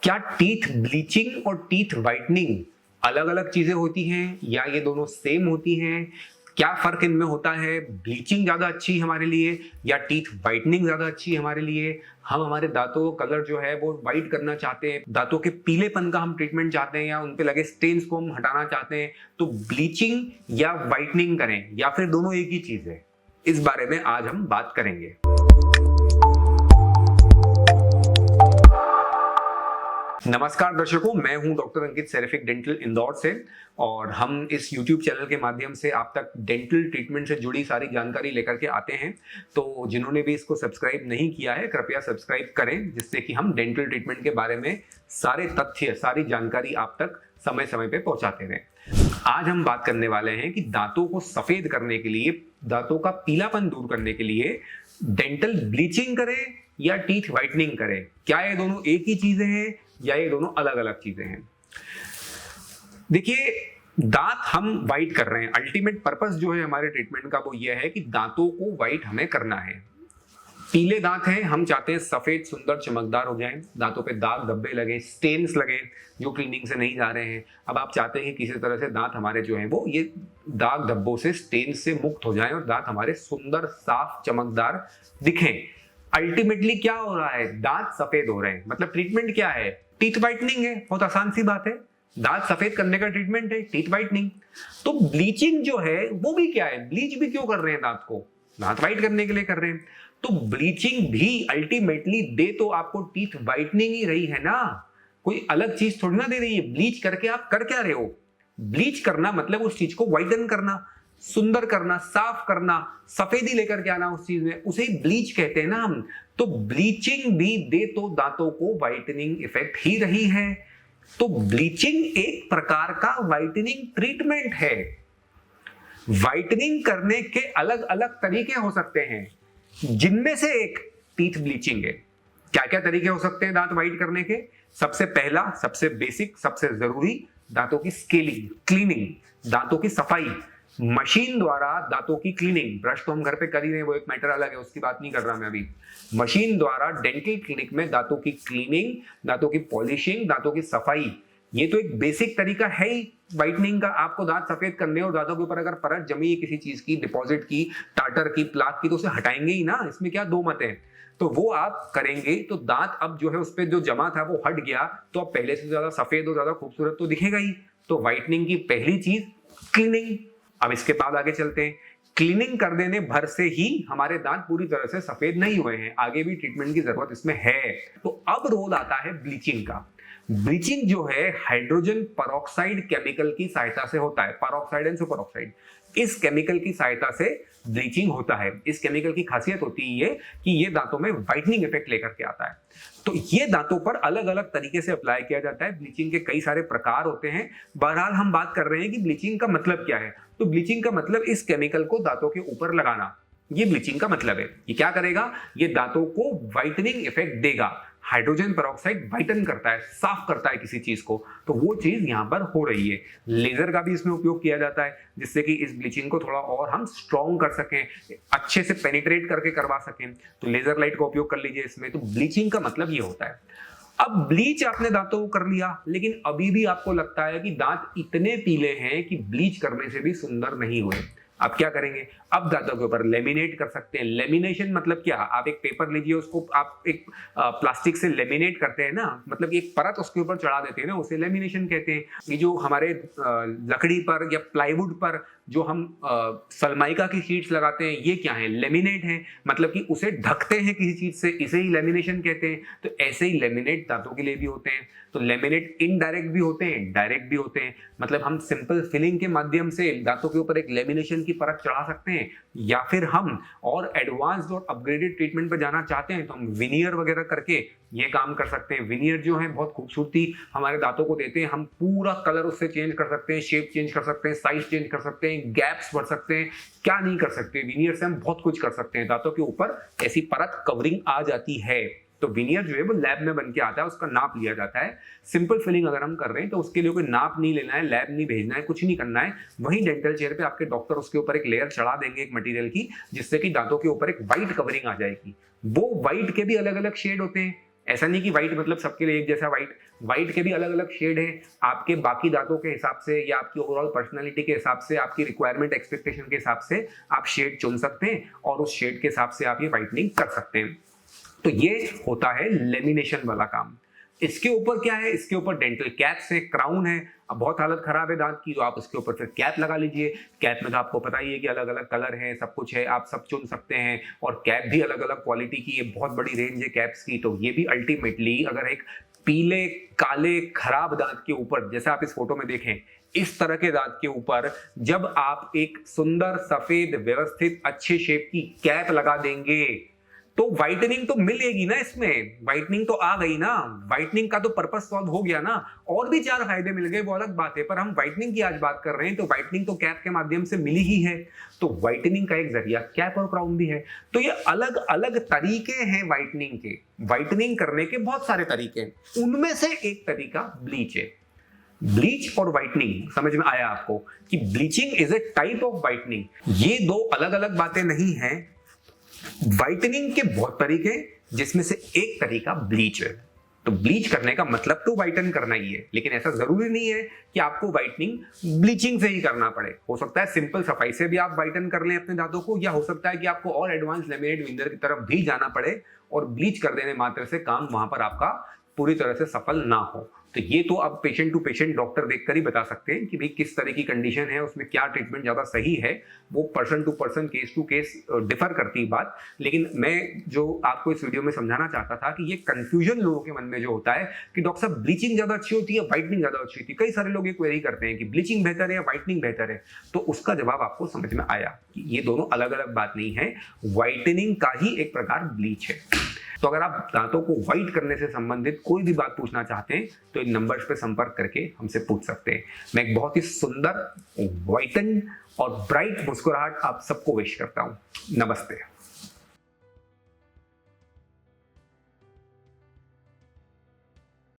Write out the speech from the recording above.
क्या teeth bleaching और teeth whitening अलग अलग चीजें होती हैं या ये दोनों सेम होती हैं? क्या फर्क इनमें होता है? ब्लीचिंग ज्यादा अच्छी है हमारे लिए या टीथ वाइटनिंग ज्यादा अच्छी है हमारे लिए? हम हमारे दांतों का कलर जो है वो वाइट करना चाहते हैं, दांतों के पीलेपन का हम ट्रीटमेंट चाहते हैं या उन पे लगे स्टेन्स को हम हटाना चाहते हैं, तो ब्लीचिंग या वाइटनिंग करें या फिर दोनों एक ही चीज है? इस बारे में आज हम बात करेंगे। नमस्कार दर्शकों, मैं हूं डॉक्टर अंकित, सेरेफिक डेंटल इंदौर से, और हम इस YouTube चैनल के माध्यम से आप तक डेंटल ट्रीटमेंट से जुड़ी सारी जानकारी लेकर के आते हैं। तो जिन्होंने भी इसको सब्सक्राइब नहीं किया है, कृपया सब्सक्राइब करें, जिससे कि हम डेंटल ट्रीटमेंट के बारे में सारे तथ्य, सारी जानकारी आप तक समय समय पे पहुंचाते रहें। आज हम बात करने वाले हैं कि दांतों को सफेद करने के लिए, दांतों का पीलापन दूर करने के लिए डेंटल ब्लीचिंग करें या टीथ व्हाइटनिंग करें। क्या ये दोनों एक ही चीजें हैं या ये दोनों अलग अलग चीजें हैं? देखिए, दांत हम वाइट कर रहे हैं, अल्टीमेट पर्पस जो है हमारे ट्रीटमेंट का वो ये है कि दांतों को वाइट हमें करना है। पीले दांत हैं, हम चाहते हैं सफेद सुंदर चमकदार हो जाएं, दांतों पे दाग धब्बे लगे, स्टेन्स लगे जो क्लीनिंग से नहीं जा रहे हैं। अब आप चाहते हैं कि किसी तरह से दांत हमारे जो हैं वो ये दाग धब्बों से, स्टेन्स से मुक्त हो जाएं और दांत हमारे सुंदर साफ चमकदार दिखें। अल्टीमेटली क्या हो रहा है? दांत सफेद हो रहे हैं। मतलब ट्रीटमेंट क्या है? टीथ व्हाइटनिंग है। बहुत आसान सी बात है, दांत सफेद करने का ट्रीटमेंट है टीथ व्हाइटनिंग। तो ब्लीचिंग जो है वो भी क्या है? ब्लीच भी क्यों कर रहे हैं दांत को? दांत व्हाइट करने के लिए कर रहे हैं। तो ब्लीचिंग भी अल्टीमेटली दे तो आपको टीथ व्हाइटनिंग ही रही है ना, कोई अलग चीज थोड़ी ना दे रही है। ब्लीच करके आप कर क्या रहे हो? ब्लीच करना मतलब उस चीज को व्हाइटन करना, सुंदर करना, साफ करना, सफेदी लेकर के आना उस चीज में, उसे ही ब्लीच कहते हैं ना हम। तो ब्लीचिंग भी दे तो दांतों को व्हाइटनिंग इफेक्ट ही रही है। तो ब्लीचिंग एक प्रकार का व्हाइटनिंग ट्रीटमेंट है। व्हाइटनिंग करने के अलग अलग तरीके हो सकते हैं, जिनमें से एक टीथ ब्लीचिंग है। क्या क्या तरीके हो सकते हैं दांत व्हाइट करने के? सबसे पहला, सबसे बेसिक, सबसे जरूरी, दांतों की स्केलिंग, क्लीनिंग, दांतों की सफाई, मशीन द्वारा दांतों की क्लीनिंग। ब्रश तो हम घर पे कर ही रहे हैं, वो एक मैटर अलग है, उसकी बात नहीं कर रहा मैं अभी। मशीन द्वारा डेंटल क्लिनिक में दांतों की क्लीनिंग, दांतों की पॉलिशिंग, दांतों की सफाई, ये तो एक बेसिक तरीका है ही व्हाइटनिंग का। आपको दांत सफेद करने और दांतों के ऊपर अगर परत जमी है किसी चीज की, डिपॉजिट की, टाटर की, प्लाक की, तो उसे हटाएंगे ही ना, इसमें क्या दो मत है। तो वो आप करेंगे तो दांत अब जो है उस पर जो जमा था वो हट गया, तो अब पहले से ज्यादा सफेद और ज्यादा खूबसूरत तो दिखेगा ही। तो व्हाइटनिंग की पहली चीज क्लीनिंग। अब इसके बाद आगे चलते हैं। क्लीनिंग कर देने भर से ही हमारे दांत पूरी तरह से सफेद नहीं हुए हैं, आगे भी ट्रीटमेंट की जरूरत इसमें है। तो अब रोल आता है ब्लीचिंग का। ब्लीचिंग जो है हाइड्रोजन परऑक्साइड केमिकल की सहायता से होता है, परऑक्साइड एंड सुपर ऑक्साइड, इस केमिकल की सहायता से ब्लीचिंग होता है। इस केमिकल की खासियत होती है कि ये दांतों में व्हाइटनिंग इफेक्ट लेकर के आता है। तो ये दांतों पर अलग अलग तरीके से अप्लाई किया जाता है। ब्लीचिंग के कई सारे प्रकार होते हैं। बहरहाल हम बात कर रहे हैं कि ब्लीचिंग का मतलब क्या है। तो ब्लीचिंग का मतलब इस केमिकल को दांतों के ऊपर लगाना, ये ब्लीचिंग का मतलब है। ये क्या करेगा? ये दांतों को व्हाइटनिंग इफेक्ट देगा। हाइड्रोजन पेरोक्साइड व्हाइटन करता है, साफ करता है किसी चीज को, तो वो चीज यहां पर हो रही है। लेजर का भी इसमें उपयोग किया जाता है, जिससे कि इस ब्लीचिंग को थोड़ा और हम स्ट्रॉन्ग कर सकें, अच्छे से पेनिट्रेट करके करवा सकें। तो लेजर लाइट का उपयोग कर लीजिए इसमें। तो ब्लीचिंग का मतलब ये होता है। अब ब्लीच आपने दांतों को कर लिया, लेकिन अभी भी आपको लगता है कि दांत इतने पीले हैं कि ब्लीच करने से भी सुंदर नहीं हुए। आप क्या करेंगे? अब दांतों के ऊपर लेमिनेट कर सकते हैं। लेमिनेशन मतलब क्या? आप एक पेपर लीजिए, उसको आप एक प्लास्टिक से लेमिनेट करते हैं ना, मतलब एक परत उसके ऊपर चढ़ा देते हैं ना, उसे लेमिनेशन कहते हैं। ये जो हमारे लकड़ी पर या प्लाईवुड पर जो हम सनमाइका की शीट्स लगाते हैं, ये क्या है? लेमिनेट है। मतलब कि उसे ढकते हैं किसी चीज से, इसे ही लेमिनेशन कहते हैं। तो ऐसे ही लेमिनेट दांतों के लिए भी होते हैं। तो लेमिनेट इनडायरेक्ट भी होते हैं, डायरेक्ट भी होते हैं। मतलब हम सिंपल फिलिंग के माध्यम से दांतों के ऊपर एक लेमिनेशन की परत चढ़ा सकते हैं, या फिर हम और एडवांस्ड और अपग्रेडेड ट्रीटमेंट पर जाना चाहते हैं तो हम विनियर वगैरह करके ये काम कर सकते हैं। विनियर जो है बहुत खूबसूरती हमारे दांतों को देते हैं। हम पूरा कलर उससे चेंज कर सकते हैं, शेप चेंज कर सकते हैं, साइज चेंज कर सकते हैं, गैप्स भर सकते हैं। क्या नहीं कर सकते? विनियर से हम बहुत कुछ कर सकते हैं। दांतों के ऊपर ऐसी परत कवरिंग आ जाती है। तो विनियर जो है वो लैब में बन के आता है, उसका नाप लिया जाता है। सिंपल फिलिंग अगर हम कर रहे हैं तो उसके लिए कोई नाप नहीं लेना है, लैब नहीं भेजना है, कुछ नहीं करना है। वहीं डेंटल चेयर पे आपके डॉक्टर उसके ऊपर एक लेयर चढ़ा देंगे एक मटेरियल की, जिससे कि दांतों के ऊपर एक व्हाइट कवरिंग आ जाएगी। वो व्हाइट के भी अलग अलग शेड होते हैं। ऐसा नहीं कि व्हाइट मतलब सबके लिए एक जैसा व्हाइट, व्हाइट के भी अलग अलग शेड हैं। आपके बाकी दांतों के हिसाब से या आपकी ओवरऑल पर्सनालिटी के हिसाब से, आपकी रिक्वायरमेंट एक्सपेक्टेशन के हिसाब से आप शेड चुन सकते हैं और उस शेड के हिसाब से आप ये व्हाइटनिंग कर सकते हैं। तो ये होता है लेमिनेशन वाला काम। इसके ऊपर क्या है, इसके ऊपर डेंटल कैप्स है, क्राउन है। अब बहुत हालत खराब है दांत की तो आप उसके ऊपर फिर कैप लगा लीजिए। कैप में तो आपको पता ही है कि अलग अलग कलर है, सब कुछ है, आप सब चुन सकते हैं और कैप भी अलग अलग क्वालिटी की है, बहुत बड़ी रेंज है कैप्स की। तो ये भी अल्टीमेटली अगर एक पीले काले खराब दांत के ऊपर, जैसा आप इस फोटो में देखें, इस तरह के दांत के ऊपर जब आप एक सुंदर सफेद व्यवस्थित अच्छे शेप की कैप लगा देंगे तो व्हाइटनिंग तो मिलेगी ना, इसमें व्हाइटनिंग तो आ गई ना, व्हाइटनिंग का तो पर्पस सॉल्व हो गया ना। और भी 4 फायदे मिल गए वो अलग बात है, पर हम व्हाइटनिंग की आज बात कर रहे हैं तो व्हाइटनिंग तो कैप के माध्यम से मिली ही है। तो व्हाइटनिंग का एक जरिया कैप और क्राउन भी है। तो ये अलग अलग तरीके हैं व्हाइटनिंग के। व्हाइटनिंग करने के बहुत सारे तरीके हैं, उनमें से एक तरीका ब्लीच है। ब्लीच और व्हाइटनिंग समझ में आया आपको कि bleaching is a type of whitening. ये दो अलग अलग बातें नहीं है। व्हाइटनिंग के बहुत तरीके हैं जिसमें से एक तरीका ब्लीच है। तो ब्लीच करने का मतलब तो व्हाइटन करना ही है, लेकिन ऐसा जरूरी नहीं है कि आपको व्हाइटनिंग ब्लीचिंग से ही करना पड़े। हो सकता है सिंपल सफाई से भी आप व्हाइटन कर लें अपने दांतों को, या हो सकता है कि आपको और एडवांस लेमिनेट विंगर की तरफ भी जाना पड़े और ब्लीच कर देने मात्र से काम वहां पर आपका पूरी तरह से सफल ना हो। तो ये तो अब पेशेंट टू पेशेंट डॉक्टर देखकर ही बता सकते हैं कि भाई किस तरह की कंडीशन है, उसमें क्या ट्रीटमेंट ज्यादा सही है। वो person to person, case to case differ करती है बात। लेकिन मैं जो आपको इस वीडियो में समझाना चाहता था कि ये कंफ्यूजन लोगों के मन में जो होता है कि डॉक्टर साहब ब्लीचिंग ज्यादा अच्छी होती है, व्हाइटनिंग ज्यादा अच्छी होती है। कई सारे लोग ये क्वेरी करते हैं कि ब्लीचिंग बेहतर है या व्हाइटनिंग बेहतर है। तो उसका जवाब आपको समझ में आया कि ये दोनों अलग अलग बात नहीं है, व्हाइटनिंग का ही एक प्रकार ब्लीच है। तो अगर आप दांतों को व्हाइट करने से संबंधित कोई भी बात पूछना चाहते हैं तो इन नंबर्स पे संपर्क करके हमसे पूछ सकते हैं। मैं एक बहुत ही सुंदर व्हाइटन और ब्राइट मुस्कुराहट आप सबको विश करता हूं। नमस्ते।